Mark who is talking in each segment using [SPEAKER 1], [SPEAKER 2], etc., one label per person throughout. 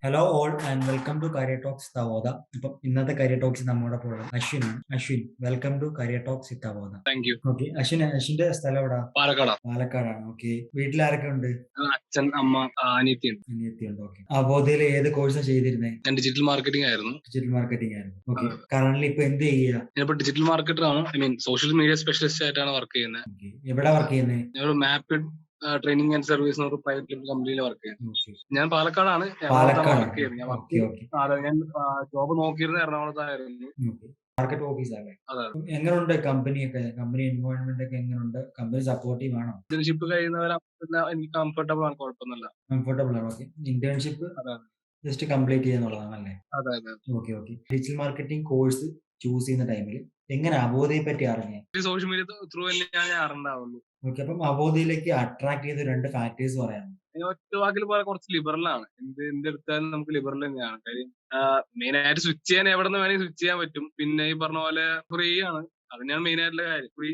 [SPEAKER 1] Hello all and welcome to career talks with Avodha. ഇപ്പം ഇന്നത്തെ career talks നമ്മോടൊപ്പം ഉള്ളത് അശ്വിനാണ്. Ashwin, welcome to career talks with Avodha.
[SPEAKER 2] Thank you.
[SPEAKER 1] Okay, അശ്വിന്റെ സ്ഥലം എവിടാ?
[SPEAKER 2] പാലക്കാടാ.
[SPEAKER 1] പാലക്കാടാണ്. ഓക്കെ, വീട്ടിൽ ആരൊക്കെ ഉണ്ട്?
[SPEAKER 2] അച്ഛൻ, അമ്മ, അനിയത്തിയുണ്ട്.
[SPEAKER 1] അനിയത്തിയുണ്ട്. ഓക്കെ, അവോധയിൽ ഏത് കോഴ്സാണ് ചെയ്തിരുന്നത്?
[SPEAKER 2] ഞാൻ ഡിജിറ്റൽ മാർക്കറ്റിംഗ് ആയിരുന്നു.
[SPEAKER 1] ഡിജിറ്റൽ മാർക്കറ്റിംഗ് ആയിരുന്നു. ഓക്കെ, കറന്റ് ഇപ്പൊ എന്ത് ചെയ്യുക?
[SPEAKER 2] ഞാനിപ്പോ ഡിജിറ്റൽ മാർക്കറ്റർ ആണ്. സോഷ്യൽ മീഡിയ സ്പെഷ്യലിസ്റ്റ് ആയിട്ടാണ് വർക്ക് ചെയ്യുന്നത്.
[SPEAKER 1] ഓക്കെ, എവിടെ വർക്ക് ചെയ്യുന്നത്?
[SPEAKER 2] ഞാനൊരു മാപ്പ് ട്രെയിനിങ് ആൻഡ് സർവീസ് ഒരു പ്രൈവറ്റ് ലിമിറ്റഡ് കമ്പനിയിൽ വർക്ക് ചെയ്യുന്നത്.
[SPEAKER 1] ഓക്കെ,
[SPEAKER 2] ഞാൻ പാലക്കാടാണ്
[SPEAKER 1] പാലക്കാട്.
[SPEAKER 2] വർക്ക് ചെയ്യുന്നത്. ഞാൻ
[SPEAKER 1] ഓക്കെ ഓക്കെ
[SPEAKER 2] ഞാൻ ജോബ് നോക്കിയിരുന്നത് എറണാകുളത്തായിരുന്നു.
[SPEAKER 1] ഓക്കെ, മാർക്കറ്റ് ഓഫീസല്ലേ?
[SPEAKER 2] അതെ.
[SPEAKER 1] എങ്ങനെയുണ്ട് കമ്പനിയൊക്കെ? കമ്പനി എൻവയോൺമെന്റ് ഒക്കെ എങ്ങനെയുണ്ട്? കമ്പനി സപ്പോർട്ടീവ് ആണോ?
[SPEAKER 2] ഇന്റേൺഷിപ്പ് കഴിയുന്നവരെ എനിക്ക് കംഫർട്ടബിൾ ആണ്, കുഴപ്പമൊന്നുമില്ല.
[SPEAKER 1] കംഫർട്ടബിൾ ആണ്. ഓക്കെ, ഇന്റേൺഷിപ്പ്
[SPEAKER 2] അതെ
[SPEAKER 1] ജസ്റ്റ് കംപ്ലീറ്റ് ചെയ്യുന്നുള്ളതാണല്ലേ?
[SPEAKER 2] അതെ അതെ.
[SPEAKER 1] Okay okay. Digital marketing course choose ചെയ്യുന്ന ടൈമിൽ എങ്ങനെ അവോധയെ പറ്റി അറിഞ്ഞേ?
[SPEAKER 2] സോഷ്യൽ മീഡിയ ത്രൂ തന്നെയാണ് ഞാൻ അറിഞ്ഞാവുള്ളൂ.
[SPEAKER 1] ഓക്കെ, അപ്പം അവോധയിലേക്ക് അട്രാക്ട് ചെയ്ത രണ്ട് ഫാക്ടേഴ്സ് പറയാമോ?
[SPEAKER 2] ഒറ്റ വാക്കിൽ പറയാൻ കുറച്ച് ലിബറലാണ്. എന്തെടുത്താലും നമുക്ക് ലിബറൽ തന്നെയാണ്. കാര്യം മെയിൻ ആയിട്ട് സ്വിച്ച് ചെയ്യാൻ എവിടെ നിന്ന് വേണമെങ്കിൽ സ്വിച്ച് ചെയ്യാൻ പറ്റും. പിന്നെ ഈ പറഞ്ഞ പോലെ ഫ്രീ ആണ്. അത് തന്നെയാണ് മെയിൻ ആയിട്ടുള്ള കാര്യം. ഫ്രീ,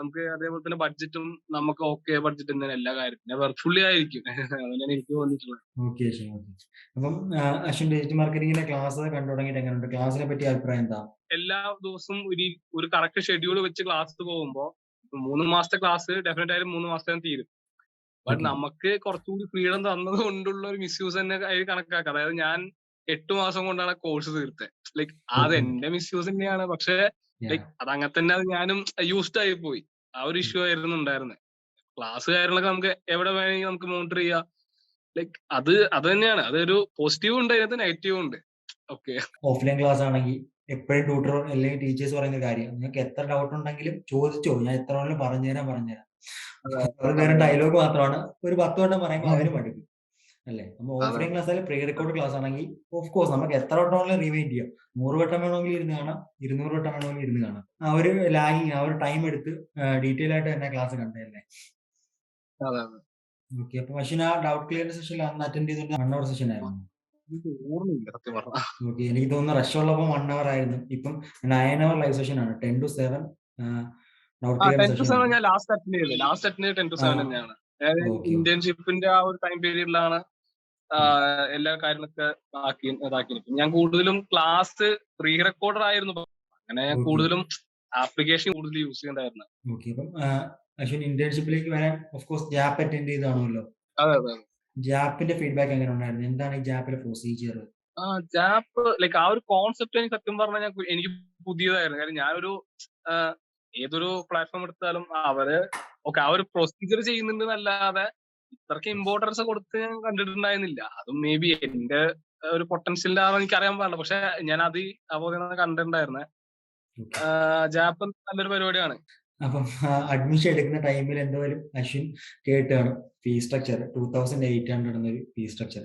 [SPEAKER 2] നമുക്ക് അതേപോലെ തന്നെ ബഡ്ജറ്റും നമുക്ക് ഓക്കെ ബഡ്ജറ്റ് തന്നെയാണ് എല്ലാ കാര്യം. പിന്നെ വർക്ക്ഫുള്ളി ആയിരിക്കും. അതന്നെയാണ് എനിക്ക് തോന്നിയിട്ടുള്ളത്.
[SPEAKER 1] Okay Ashwin, okay. അപ്പം അശ്വിൻ ഡിജിറ്റൽ മാർക്കറ്റിംഗിന്റെ ക്ലാസ് കണ്ടു തുടങ്ങിയിട്ട് എങ്ങനെയുണ്ട്? ക്ലാസ്സിനെ പറ്റി അഭിപ്രായം എന്താ?
[SPEAKER 2] എല്ലാ ദിവസവും ഒരു കറക്റ്റ് ഷെഡ്യൂൾ വെച്ച് ക്ലാസ് പോകുമ്പോൾ 3 മാസത്തെ ക്ലാസ് ഡെഫിനറ്റ് ആയാലും 3 മാസത്തെ തീരും. But
[SPEAKER 1] Okay.
[SPEAKER 2] നമുക്ക് കുറച്ചുകൂടി ഫ്രീഡം തന്നത് കൊണ്ടുള്ള ഒരു മിസ്യൂസ് തന്നെ അതിൽ കണക്കാക്കാം. അതായത് ഞാൻ 8 മാസം കൊണ്ടാണ് കോഴ്സ് തീർത്തത്. ലൈക്ക് അത്
[SPEAKER 1] Okay.
[SPEAKER 2] എന്റെ മിസ്യൂസ് തന്നെയാണ്. പക്ഷെ
[SPEAKER 1] Yeah.
[SPEAKER 2] ലൈക്ക് അത് അങ്ങനെ തന്നെ അത് ഞാനും യൂസ്ഡ് ആയി പോയി. ആ ഒരു ഇഷ്യൂ ആയിരുന്നു ഉണ്ടായിരുന്നത്. ക്ലാസ് കാര്യങ്ങളൊക്കെ നമുക്ക് എവിടെ വേണമെങ്കിൽ നമുക്ക് മോണിറ്റർ ചെയ്യാം. ലൈക്ക് അത് തന്നെയാണ്. അതൊരു പോസിറ്റീവ് ഉണ്ട്, അതിനകത്ത് നെഗറ്റീവ് ഉണ്ട്. ഓക്കെ.
[SPEAKER 1] ഓഫ്ലൈൻ ക്ലാസ് ആണെങ്കിൽ എപ്പോഴും ട്യൂട്ടർ അല്ലെങ്കിൽ ടീച്ചേഴ്സ് പറയുന്ന കാര്യം, നിങ്ങൾക്ക് എത്ര ഡൗട്ട് ഉണ്ടെങ്കിലും ചോദിച്ചോ, ഞാൻ എത്ര വേണമെങ്കിലും പറഞ്ഞുതരാം. അത് വേറെ ഡയലോഗ് മാത്രമാണ്. ഒരു 10 വട്ടം പറയുമ്പോൾ അവര് പഠിക്കും അല്ലേ? നമ്മൾ ഓഫ്ലൈൻ ക്ലാസ് ആയാലും പ്രീ റെക്കോർഡ് ക്ലാസ് ആണെങ്കിൽ ഓഫ് കോഴ്സ് നമുക്ക് എത്ര വട്ടം വേണമെങ്കിലും റിവൈൻഡ് ചെയ്യാം. 100 വട്ടം വേണമെങ്കിൽ ഇരുന്ന് കാണാം, 200 വട്ടം വേണമെങ്കിൽ ഇരുന്ന് കാണാം. ആ ഒരു ലാഗിങ്, ആ ഒരു ടൈം എടുത്ത് ഡീറ്റെയിൽ ആയിട്ട് തന്നെ ക്ലാസ് കണ്ടതല്ലേ? ഓക്കെ, അപ്പൊ അശ്വിൻ ആ ഡൗട്ട് ക്ലിയർ സെഷനിൽ അന്ന് അറ്റൻഡ് ചെയ്തിട്ട് 1 അവർ സെഷൻ ആയിരുന്നു.
[SPEAKER 2] ഓർമ്മയില്ല സത്യം പറഞ്ഞ.
[SPEAKER 1] ഓക്കെ, എനിക്ക് തോന്നുന്നു റഷ് ഉള്ളപ്പോൾ 1 അവർ ആയിരുന്നു. ഇപ്പം 9 അവർ ലൈവ് സെഷൻ ആണ്. 10 to 7 doubt clear
[SPEAKER 2] 10 to
[SPEAKER 1] session
[SPEAKER 2] 7
[SPEAKER 1] ആണ്.
[SPEAKER 2] ഞാൻ ലാസ്റ്റ് അറ്റൻഡ് ചെയ്തത്. ലാസ്റ്റ് അറ്റൻഡ് ചെയ്തത് 10 to 7 തന്നെയാണ്. അതായത്
[SPEAKER 1] ഓക്കെ
[SPEAKER 2] ഇന്റേൺഷിപ്പിന്റെ ആ ഒരു ടൈം പീരീഡിലാണ് എല്ലാ കാര്യങ്ങളൊക്കെ ഇതാക്കി. ഞാൻ കൂടുതലും ക്ലാസ് പ്രീ റെക്കോർഡർ ആയിരുന്നു. അങ്ങനെ ഞാൻ
[SPEAKER 1] ഓക്കെ
[SPEAKER 2] കൂടുതലും ആപ്ലിക്കേഷൻ കൂടുതൽ യൂസ് ചെയ്യണ്ടായിരുന്നു.
[SPEAKER 1] ഓക്കെ. അപ്പം അശ്വിൻ ഇന്റേൺഷിപ്പിലേക്ക് വരാൻ ഓഫ് കോഴ്സ് ജാപ്പ് അറ്റൻഡ് ചെയ്താണല്ലോ.
[SPEAKER 2] അതെ അതെ.
[SPEAKER 1] ജാപ്പിന്റെ ഫീഡ്ബാക്ക് എങ്ങനെ ഉണ്ടായിരുന്നു? എന്താണ് ഈ ജാപ്പിലെ പ്രൊസീജിയർ?
[SPEAKER 2] ജാപ്പ് ലൈക്ക് ആ ഒരു കോൺസെപ്റ്റ് എനിക്ക് സത്യം പറഞ്ഞാൽ എനിക്ക് പുതിയതായിരുന്നു. കാര്യം ഞാനൊരു ഏതൊരു പ്ലാറ്റ്ഫോം എടുത്താലും അവര് ഓക്കെ ആ ഒരു പ്രൊസീജിയർ ചെയ്യുന്നുണ്ടെന്നല്ലാതെ ഇത്രയ്ക്ക് ഇമ്പോർട്ടൻസ് കൊടുത്ത് ഞാൻ കണ്ടിട്ടുണ്ടായിരുന്നില്ല. അതും മേ ബി എന്റെ ഒരു പൊട്ടൻഷ്യലിന്റെ ആണെന്ന് എനിക്ക് അറിയാൻ പാടില്ല. പക്ഷെ ഞാൻ അത് അതുപോലെ കണ്ടിട്ടുണ്ടായിരുന്നെ. ജാപ്പ് നല്ലൊരു പരിപാടിയാണ്.
[SPEAKER 1] അപ്പം അഡ്മിഷൻ എടുക്കുന്ന ടൈമിൽ എന്തായാലും അശ്വിൻ കേട്ടാണ് ഫീ സ്ട്രക്ചർ 2800 എന്നൊരു ഫീ സ്ട്രക്ചർ.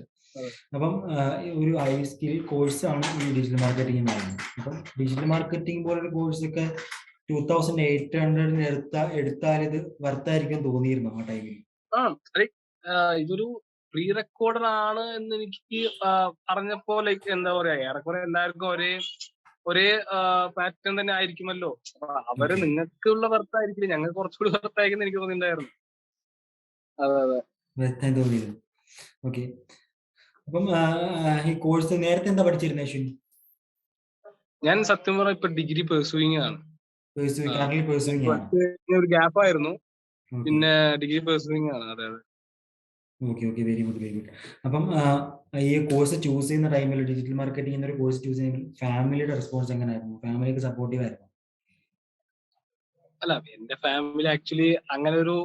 [SPEAKER 1] അപ്പം ഒരു ഹൈ സ്കിൽ കോഴ്സ് ആണ് ഈ ഡിജിറ്റൽ മാർക്കറ്റിംഗ് എന്ന് പറയുന്നത്. അപ്പം ഡിജിറ്റൽ മാർക്കറ്റിംഗ് പോലൊരു കോഴ്സ് ഒക്കെ 2800 എടുത്താൽ ഇത് വർത്തായിരിക്കും തോന്നിയിരുന്നു ആ ടൈമിൽ?
[SPEAKER 2] ഇതൊരു പ്രീ റെക്കോർഡർ ആണ് എന്ന് എനിക്ക് പറഞ്ഞപ്പോ ലൈക്ക് എന്താ പറയാ, ഏറെക്കുറെ എല്ലാവർക്കും ഒരേ പാറ്റേൺ തന്നെ ആയിരിക്കുമല്ലോ. അവര് നിങ്ങൾക്കുള്ള വർത്തായിരിക്കില്ല, ഞങ്ങൾക്ക് കുറച്ചുകൂടി വർത്തായിരിക്കും എനിക്ക് തോന്നിയിട്ടുണ്ടായിരുന്നു. അതെ അതെ.
[SPEAKER 1] വർത്താൻ തോന്നിയിരുന്നു. ഓക്കെ, അപ്പം ഈ കോഴ്സ് നേരത്തെ എന്താ പഠിച്ചിരുന്നത് അശ്വിൻ?
[SPEAKER 2] ഞാൻ സത്യം പറഞ്ഞ ഇപ്പൊ ഡിഗ്രി പെർസ്യൂയിങ് ആണ്. ഒരു ഗ്യാപ്പ് ആയിരുന്നു, പിന്നെ ഡിഗ്രി പെർസ്യൂയിങ് ആണ്. അതെ അതെ.
[SPEAKER 1] Okay okay, very good very good. അപ്പം ഈ കോഴ്സ് ചൂസ് ചെയ്യുന്ന ടൈമിൽ ഡിജിറ്റൽ മാർക്കറ്റിംഗ് എന്നൊരു കോഴ്സ് ചൂസ് ചെയ്യുമ്പോൾ ഫാമിലിയുടെ റെസ്പോൺസ് എങ്ങനെയായിരുന്നു? ഫാമിലിക്ക് സപ്പോർട്ടീവ് ആയിരുന്നു?
[SPEAKER 2] അല്ല, എന്റെ ഫാമിലി ആക്ച്വലി അങ്ങനെ ഒരു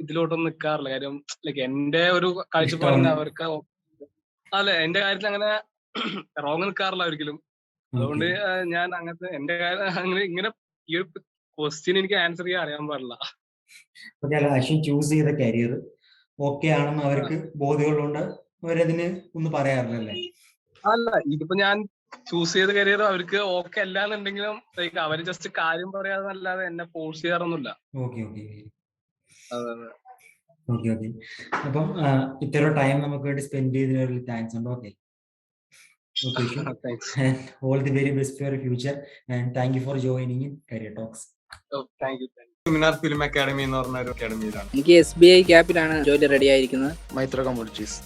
[SPEAKER 2] ഇതിലോട്ടൊന്നും നിൽക്കാറില്ല. കാര്യം ലൈക്ക് എന്റെ ഒരു കാഴ്ചപ്പാടിന് അവർക്ക് അല്ലെ എന്റെ കാര്യത്തിൽ അങ്ങനെ റോങ് നിൽക്കാറില്ല ഒരിക്കലും. അതുകൊണ്ട് ഞാൻ അങ്ങനത്തെ എന്റെ അങ്ങനെ ഇങ്ങനെ ഈ ഒരു ക്വസ്റ്റ്യൻ എനിക്ക് ആൻസർ ചെയ്യാൻ അറിയാൻ പാടില്ല.
[SPEAKER 1] അശ്വിൻ ചൂസ് ചെയ്ത കരിയർ ഓക്കെ ആണെന്ന് അവർക്ക് ബോധ്യമുള്ളതുകൊണ്ട് അവരതിന് ഒന്നും പറയാറില്ലല്ലേ?
[SPEAKER 2] അല്ല, ഇതിപ്പോ ഞാൻ ചൂസ് ചെയ്ത കരിയർ അവർക്ക് ഓക്കെ അല്ല എന്നുണ്ടെങ്കിലും ലൈക്ക് അവര് ജസ്റ്റ് കാര്യം പറയാന്നല്ലാതെ എന്നെ ഫോഴ്സ് ചെയ്യാറൊന്നുമില്ല.
[SPEAKER 1] ഓക്കെ ഓക്കെ
[SPEAKER 2] അതെ അതെ.
[SPEAKER 1] Okay okay. അപ്പം ഇത്ര ടൈം നമുക്ക് വേണ്ടി സ്പെൻഡ് ചെയ്തതിന് താങ്ക്സ് ഉണ്ട്. Okay okay Ashwin, all the very best for your future and thank you for joining in Career Talks.
[SPEAKER 2] Thank you. Seminar film academy എന്ന് പറഞ്ഞ ഒരു അക്കാഡമിയിലാണ്.
[SPEAKER 3] എനിക്ക് SBI ക്യാപ്പിലാണ് ജോലി റെഡി ആയിരിക്കുന്നത്.
[SPEAKER 2] മൈത്ര കമ്മോഡിറ്റീസ്.